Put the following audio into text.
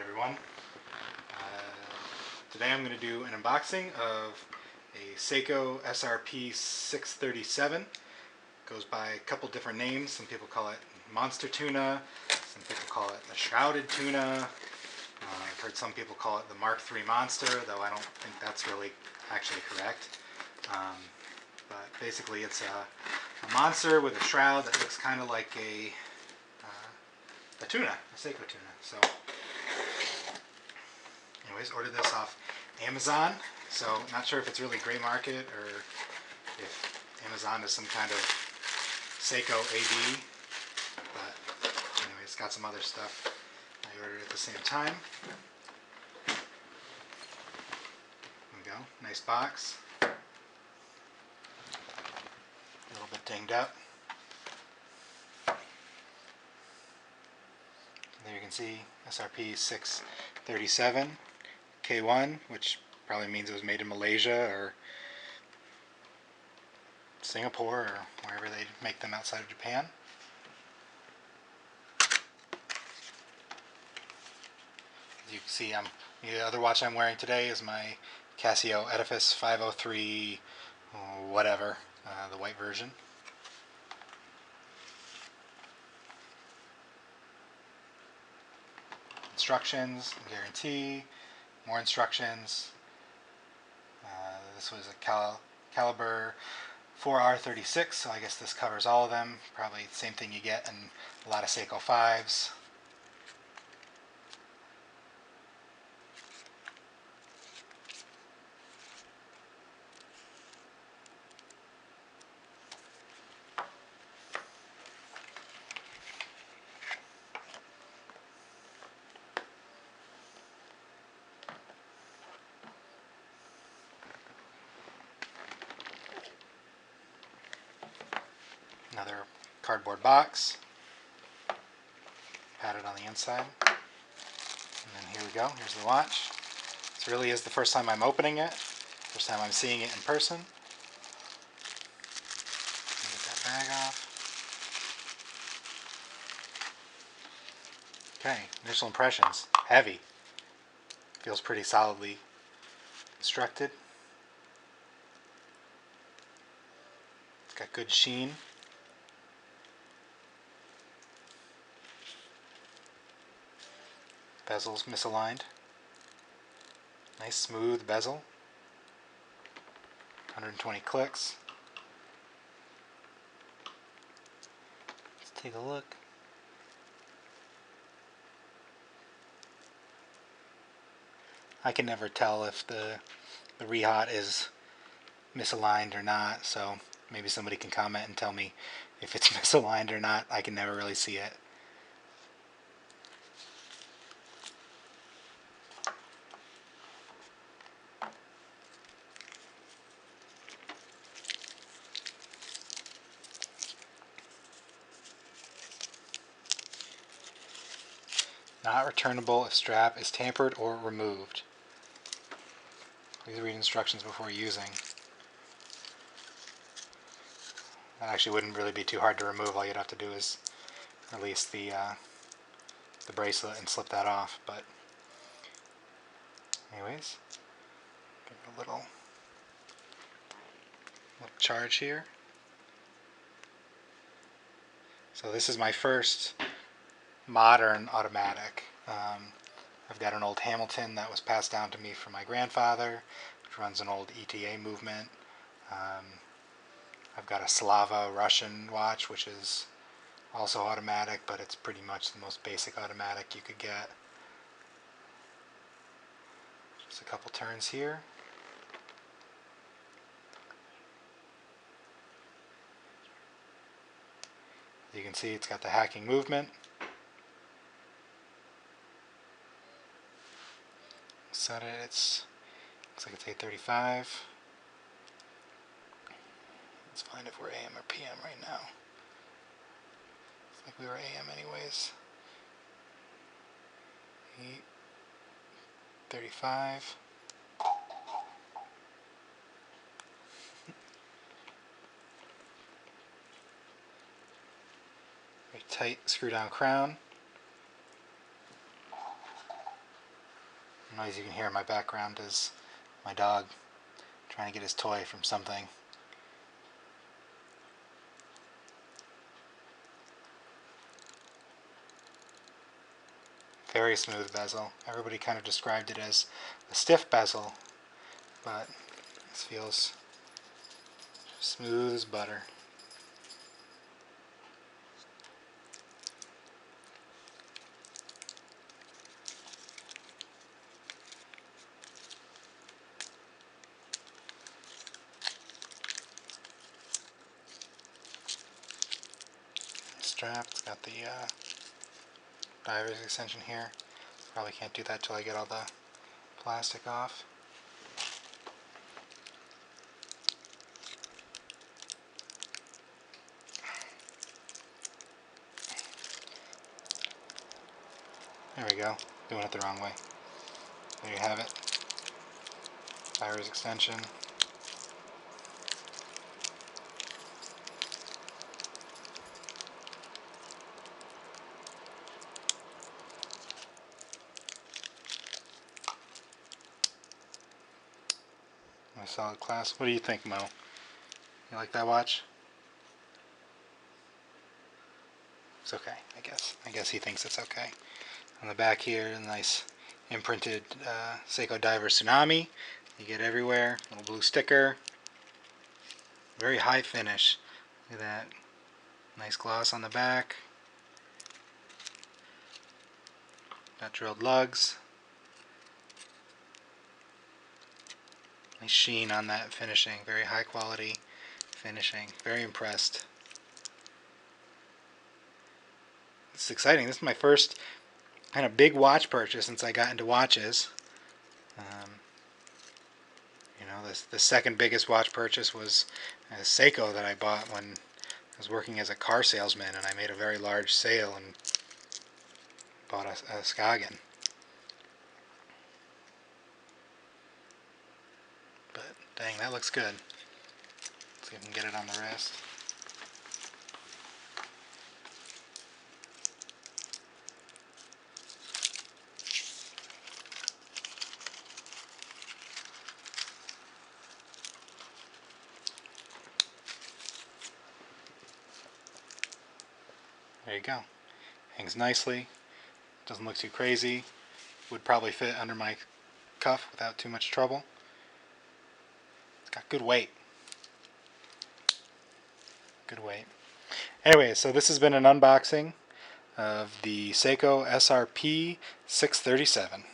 Alright everyone, today I'm going to do an unboxing of a Seiko SRP637. Goes by a couple different names. Some people call it Monster Tuna, some people call it the Shrouded Tuna. I've heard some people call it the Mark III Monster, though I don't think that's really actually correct. But basically it's a monster with a shroud that looks kind of like a tuna, a Seiko tuna. So anyways, ordered this off Amazon, so not sure if it's really gray market or if Amazon is some kind of Seiko AD, but anyway, it's got some other stuff I ordered at the same time. There we go, nice box. A little bit dinged up. There you can see SRP637 K1, which probably means it was made in Malaysia or Singapore or wherever they make them outside of Japan. As you can see, the other watch I'm wearing today is my Casio Edifice 503 whatever, the white version. Instructions, guarantee, more instructions. This was a caliber 4R36, so I guess this covers all of them. Probably the same thing you get in a lot of Seiko 5s. Another cardboard box, padded on the inside, and then here we go, here's the watch. This really is the first time I'm opening it, first time I'm seeing it in person. Get that bag off. Okay, initial impressions, heavy, feels pretty solidly constructed. It's got good sheen. Bezel's misaligned. Nice smooth bezel. 120 clicks. Let's take a look. I can never tell if the re-hot is misaligned or not, so maybe somebody can comment and tell me if it's misaligned or not. I can never really see it. Not returnable if strap is tampered or removed. Please read instructions before using. That actually wouldn't really be too hard to remove. All you'd have to do is release the bracelet and slip that off. But anyways, give it a little charge here. So this is my first modern automatic. I've got an old Hamilton that was passed down to me from my grandfather, which runs an old ETA movement. I've got a Slava Russian watch, which is also automatic, but it's pretty much the most basic automatic you could get. Just a couple turns here. As you can see, it's got the hacking movement. Set it, looks like it's 8:35. Let's find if we're AM or PM right now. Looks like we were AM anyways. 8:35. Very tight screw down crown. The noise you can hear in my background is my dog trying to get his toy from something. Very smooth bezel. Everybody kind of described it as a stiff bezel, but this feels smooth as butter. Strap, it's got the diver's extension here. Probably can't do that till I get all the plastic off. There we go. Doing it the wrong way. There you have it. Diver's extension. My solid clasp. What do you think, Mo? You like that watch? It's okay, I guess. I guess he thinks it's okay. On the back here, a nice imprinted Seiko Diver Tsunami. You get everywhere. Little blue sticker. Very high finish. Look at that. Nice gloss on the back. Got drilled lugs. Nice sheen on that finishing. Very high quality finishing. Very impressed. This is exciting. This is my first kind of big watch purchase since I got into watches. You know, the second biggest watch purchase was a Seiko that I bought when I was working as a car salesman, and I made a very large sale and bought a Skagen. But dang, that looks good. Let's see if we can get it on the wrist. There you go. Hangs nicely. Doesn't look too crazy. Would probably fit under my cuff without too much trouble. It's got good weight. Good weight. Anyway, so this has been an unboxing of the Seiko SRP637.